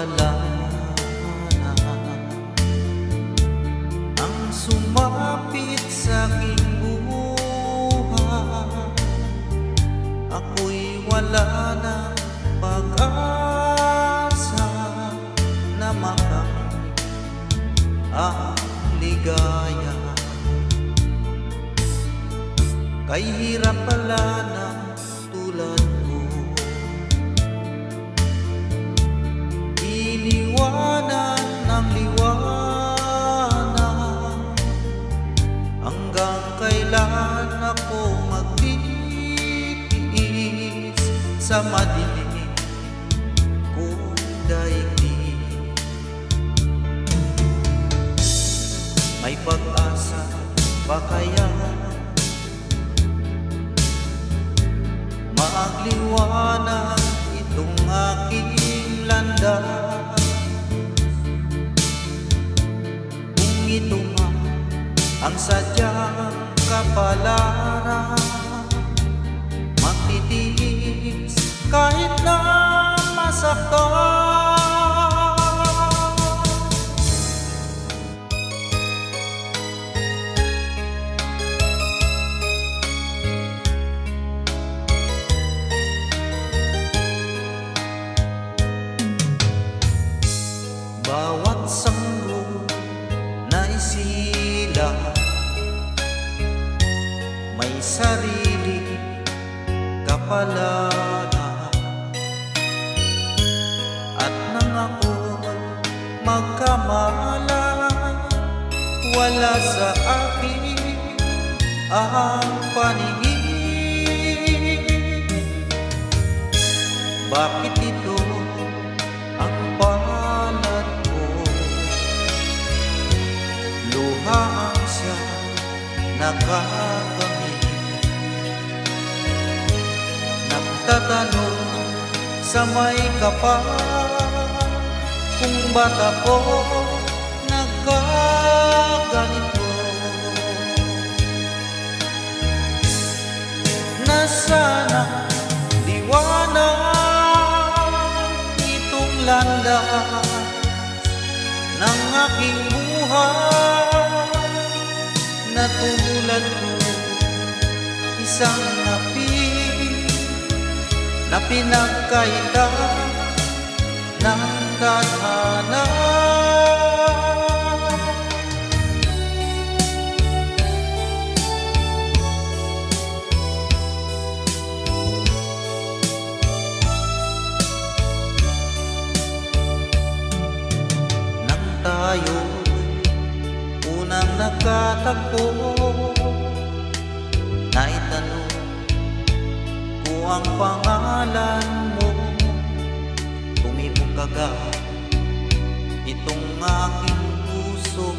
wala na ang sumapit sa aking buhay. Ako'y wala na pag-asa na makamit ang ligaya. Kay hirap pala na tulad ko, iniwanan ng liwanag. Hanggang kailan ako magtitiis sa madilim kong daigdig? May pag-asa ba kaya magliwanag itong aking landas? Kung ito man ang sadyang kapalaran, magtitiis kahit na masaktan. Bawat sanggo na isilang may sarili kapalaran. At nang ako'y magkamalan, wala sa akin ang paningin. Bakit ito ang palad ko? Luha ang siya nakakamit. Nagtatanong sa may kapal, kung ba't ako nagkaganito? Nasana liwanag itong landas ng aking buhay, na tulad ko isang napi na pinagkaita ng tadhana. Nang tayo'y unang nagkatagpo, naitanong ko ang pangalan mo. Tumibok agad itong aking puso.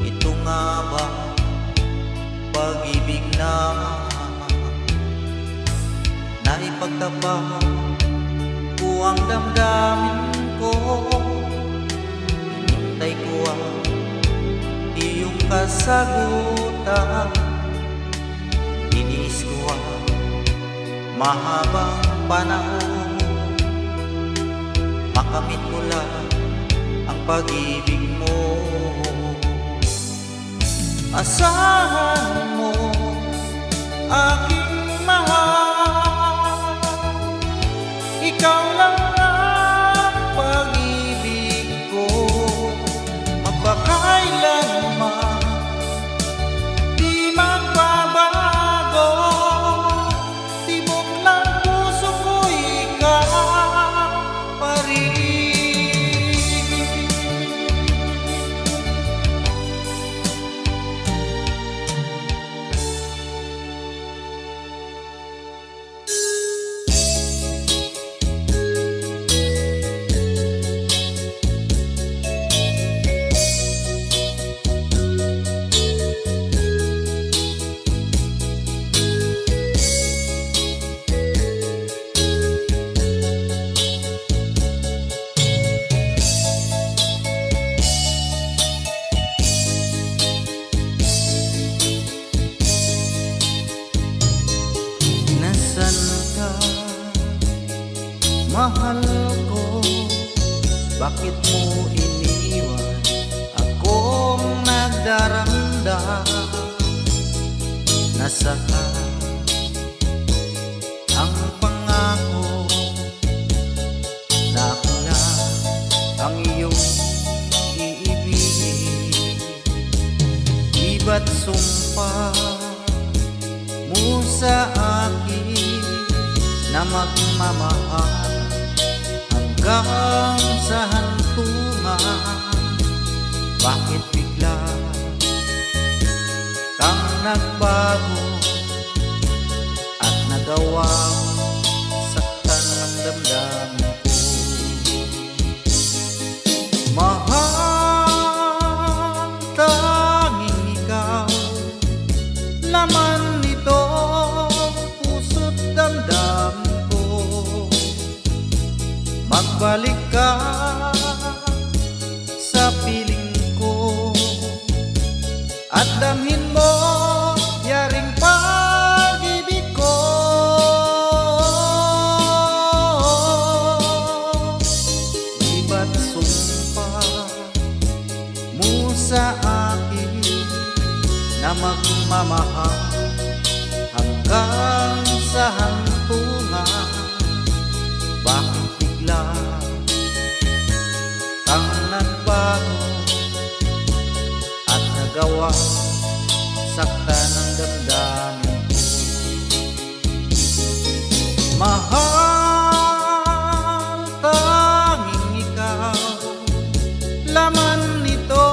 Ito nga ba pag-ibig na naipagtapat ko ang damdamin ko? Hinintay ko ang iyong kasagutan. Iniis ko ang mahabang panahon, makamit mo lang ang pag-ibig mo. Asahan mo aking mahal, ikaw lang ang pag-ibig ko. Magpakailanman di magbabago, tibok ng puso ko ikaw pa rin. Mahal ko, Bakit mo iniwan akong nagdaranda? Nasaan ang pangako na ako na ang iyong iibigin? Iba't sumpa mo sa akin na magmamahal hanggang sa hantungan. Bakit bigla kang nagbago at nagawa saktan ng damdamin ko? Mahal, tanging ikaw, laman nito puso't damdamin ko. Magbalik ka sa piling ko at damhin mo yaring pag-ibig ko. Iba't sumpa mo sa akin na magmamahal hanggang sa hantungan. Bakit bigla kang nagbago at nagawa sakta ng damdamin ko? Mahal, tanging ikaw, laman nito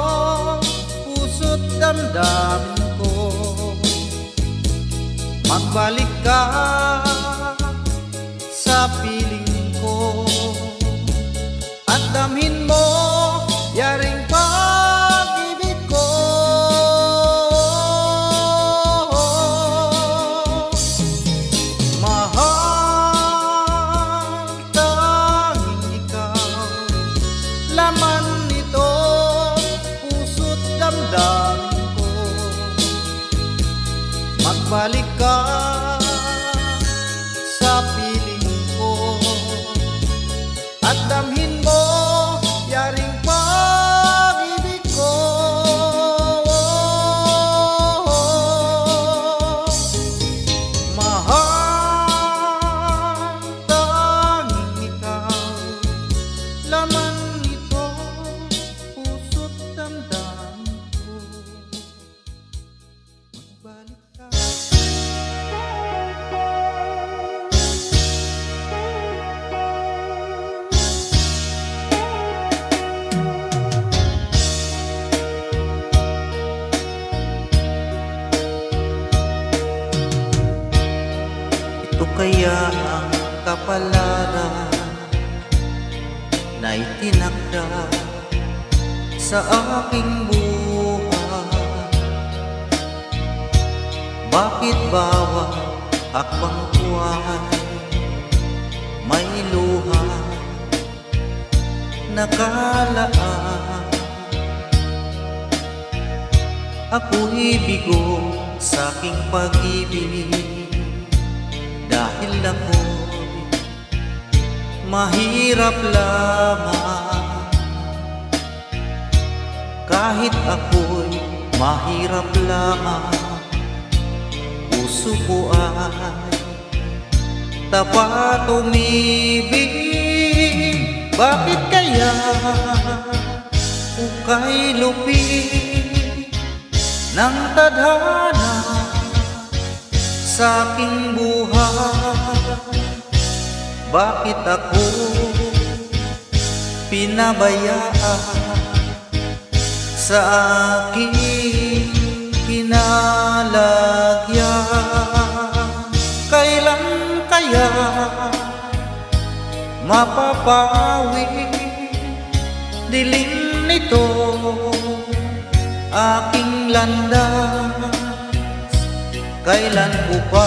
puso't damdamin ko. Magbalik ka sa piling ko at damhin mo yaring pag-ibig ko. Mahal, tanging ikaw, laman nito puso't damdamin ko. Magbalik ka sa piling ko at damhin mo yaring pag-ibig ko. Mahal, tanging ikaw, laman nito puso't damdamin ko. Magbalik ka. Ito kaya ang kapalaran na itinakda sa aking buhay? Bakit bawat hakbang ko ay may luha nakalaan? Ako'y bigo sa aking pag-ibig dahil ako'y mahirap lamang. Kahit ako'y mahirap lamang, puso ko ay tapat umibig. Bakit kaya ukay lupit ng tadhana sa aking buhay? Bakit ako pinabayaan sa aking kinalagyan? Kailan kaya mapapawi dilim nito aking landas? Kailan ko ba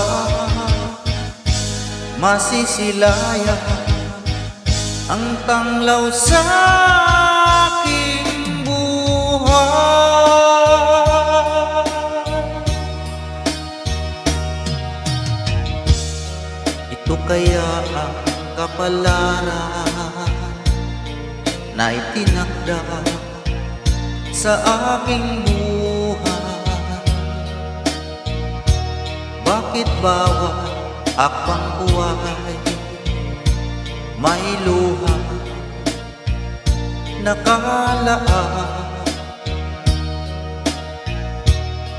masisilayan ang tanglaw sa aking buhay? Ito kaya ang kapalaran na itinakda sa aking buhay. Bakit bawat akbang buhay may luha nakalaan?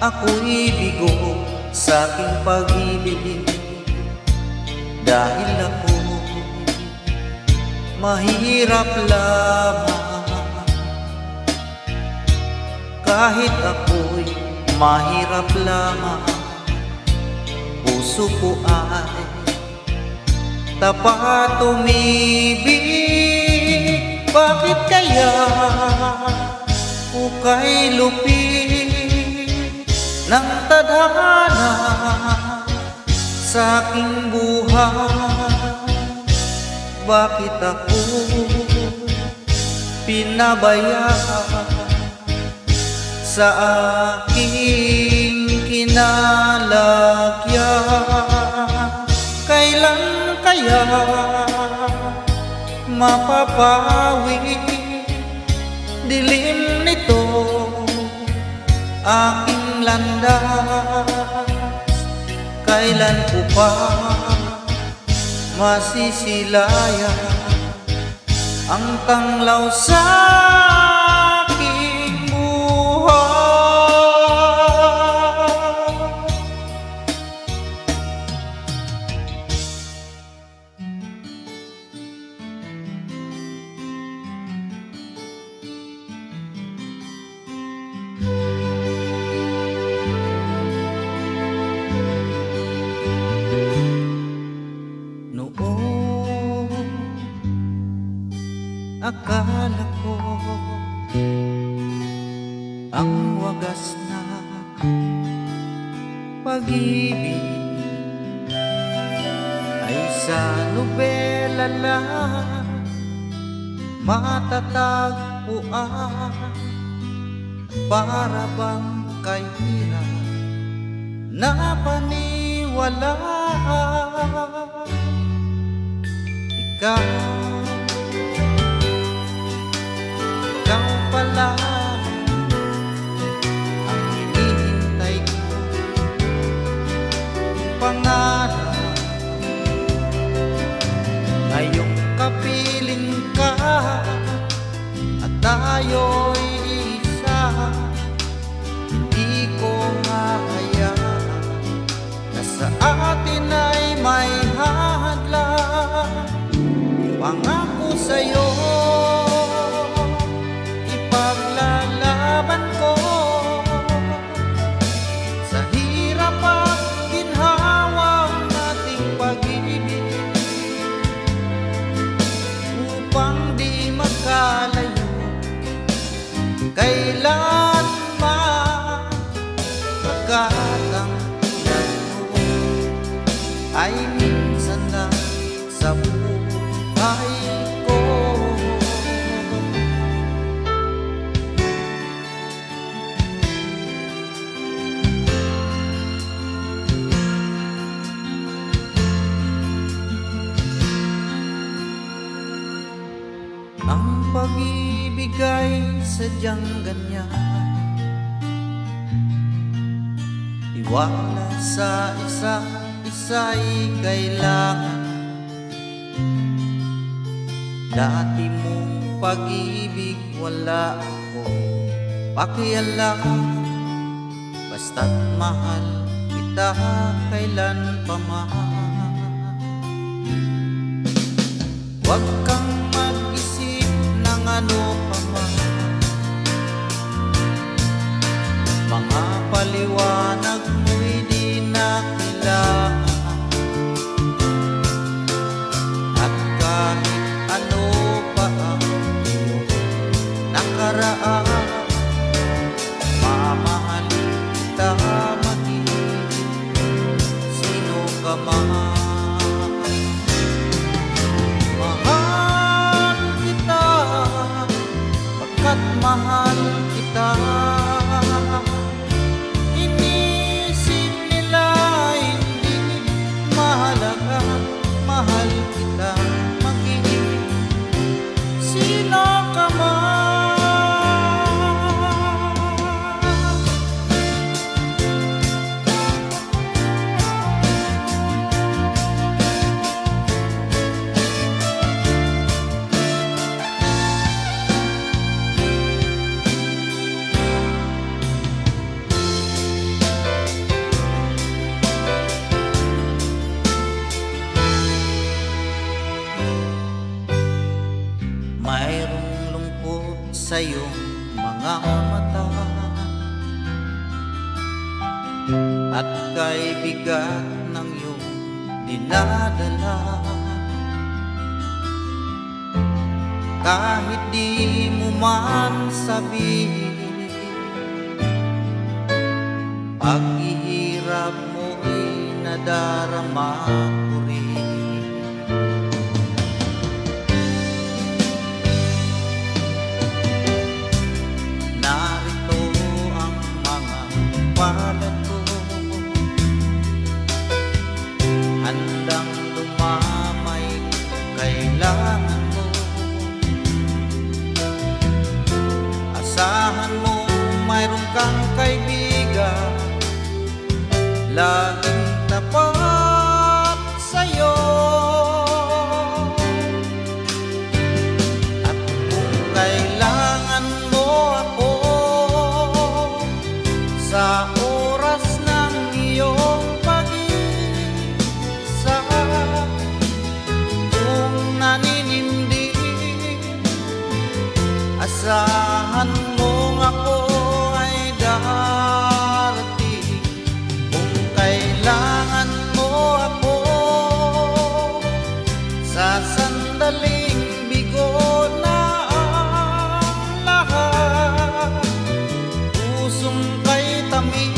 Ako'y bigo sa aking pag-ibig dahil ako mahirap lamang. Kahit ako'y mahirap lamang, puso ko ay tapat umibig. Bakit kaya ukay lupit ng tadhana sa aking buhay? Bakit ako pinabayaan sa aking kinalagyan? Kailan kaya mapapawi dilim nito aking landas? Kailan ko pa masisilayan ang tanglaw sa aking buhay? Akala ko ang wagas na pag-ibig ay sa nobela lang matatagpuan. Para bang kahirap na paniwalaan? Ikaw pala ang hinihintay ko, pangarap ngayong kapiling ka at tayo'y isa. Hindi ko hahayaan na sa atin ay may hadlang. Pangako sa'yo paglalaban ko sa hirap at ginhawang ating pag-ibig, upang di magkalayo kailanman. Pagkat ang tulad mo ay minsan lang sa buhay ko. Ang pag-ibig ay sadyang ganyan, tiwala sa isa't isa'y kailangan. Dati mong pag-ibig wala akong pakialam, basta't mahal kita kailan pa man. Huwag kang mag-isip ng ano pa man, mga paliwanag mo'y di na kailangan. At kahit ano pa ang iyong nakaraan, mamahalin kita maging sino ka man. Mahal sa iyong mga mata, at kay bigat ng iyong dinadala. Kahit di mo man sabihin, paghihirap mo'y nadarama ko rin. Narito ang mga palad ko, handang dumamay kung kailangan mo. Asahan mo mayroon kang kaibigan, laging tapat sa'yo. At kung kailangan mo ako sa oras ng iyong pag-isa, kung naninindig, asahan mong ako ay darating. Kung kailangan mo ako sa sandaling bigo na ang lahat, pusong kay tamis,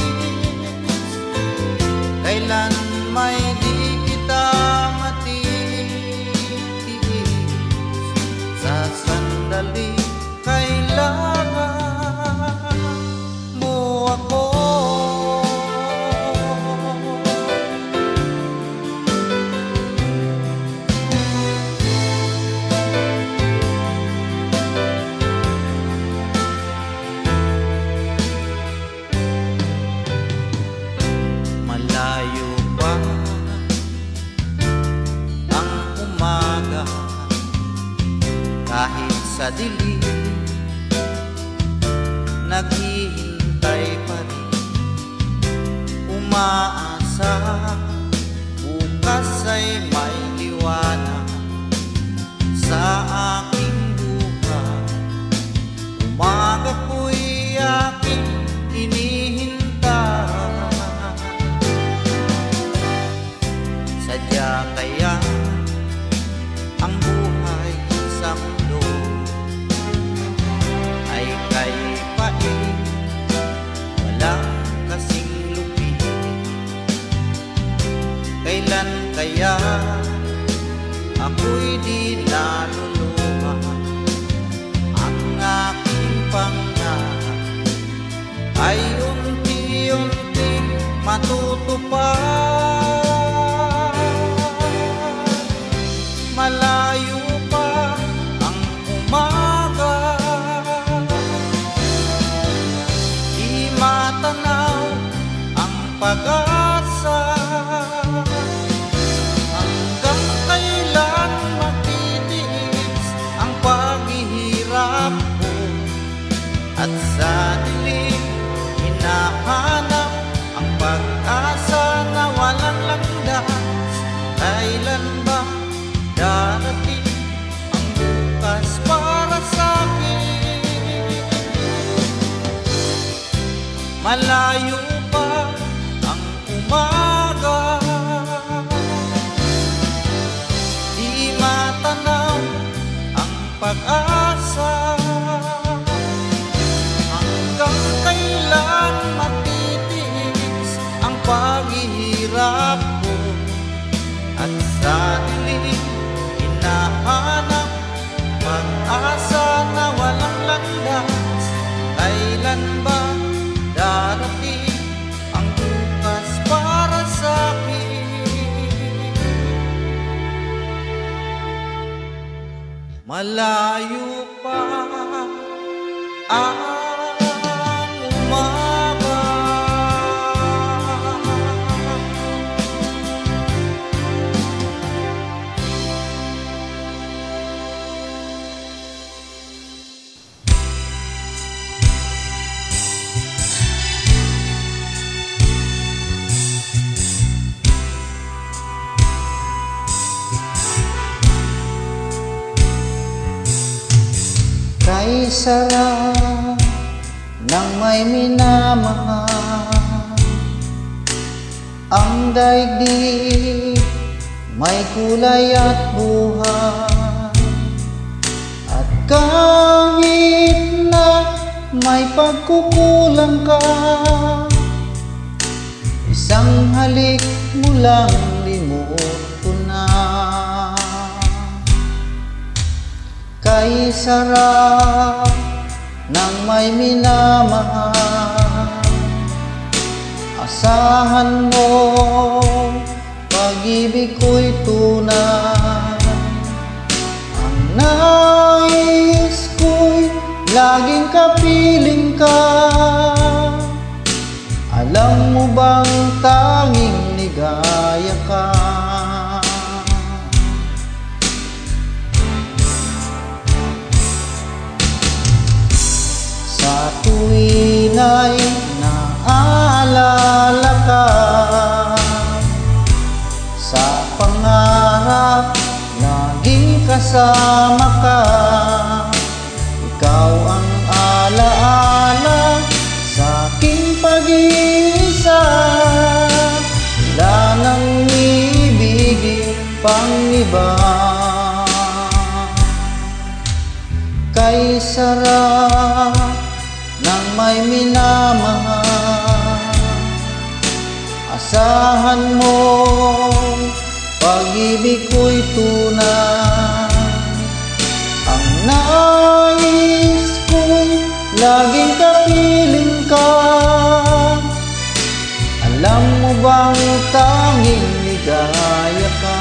kailan may di kita matitiis. Sa sandaling kailangan mo ako. Malayo pa ang umaga, kahit sa dilim naghihintay pa rin, umaasa bukas ay may liwanag sa aking buhay. Umaga ko'y aking hinihintay. Sadya kaya ang buhay sa mundo ay kay pait, walang kasing lupit. Kailan kaya ako'y di naluluha, ang aking pangarap ay unti-unti matutupad. Malayo pa ang umaga, di matanaw ang pag-asa. Hanggang kailan matitiis ang paghihirap ko, at sa dilim hinahanap ang pag-asa na walang landas. Kailan ba darating ang bukas para sa'kin? Malayo pa ang umaga, di matanaw ang pag-asa. Hanggang kailan matitiis ang paghihirap ko, at sa dilim hinahanap pag-asa na walang landas. Kailan ba darating ang bukas para sa'kin? Malayo pa ang umaga. Kay sarap ng may minamahal, ang daigdig may kulay at buhay. At kahit na may pagkukulang ka, isang halik mo lang limot ko na. Kay sarap ng may minamahal, asahan mo pag-ibig ko'y tunay. Ang nais ko'y laging kapiling ka. Alam mo bang tanging ligaya ka? Sa tuwin ay naaalala ka, sa pangarap laging kasama ka. Ikaw ang alaala sa aking pag-iisa, wala nang ibigin pang iba. Kay sarap ng may minamahal, asahan mo pag-ibig ko'y tunay. Ang nais ko'y laging kapiling ka. Alam mo bang tanging ligaya ka?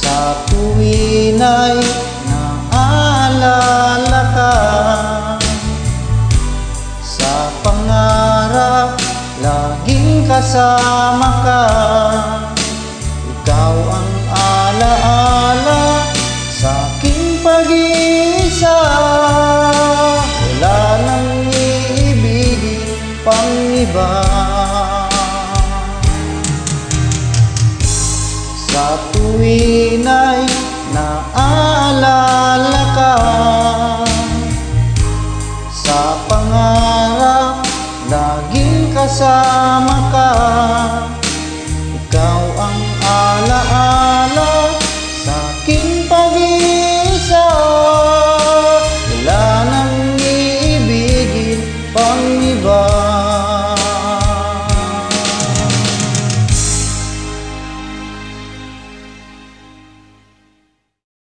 Sa tuwin ay naaalala ka, sa pangarap laging kasama ka. Ikaw ang alaala sa aking pag-iisa, wala nang iibigin pang iba. Sa tuwin ay naaalala ka, sa pangarap laging kasama ka.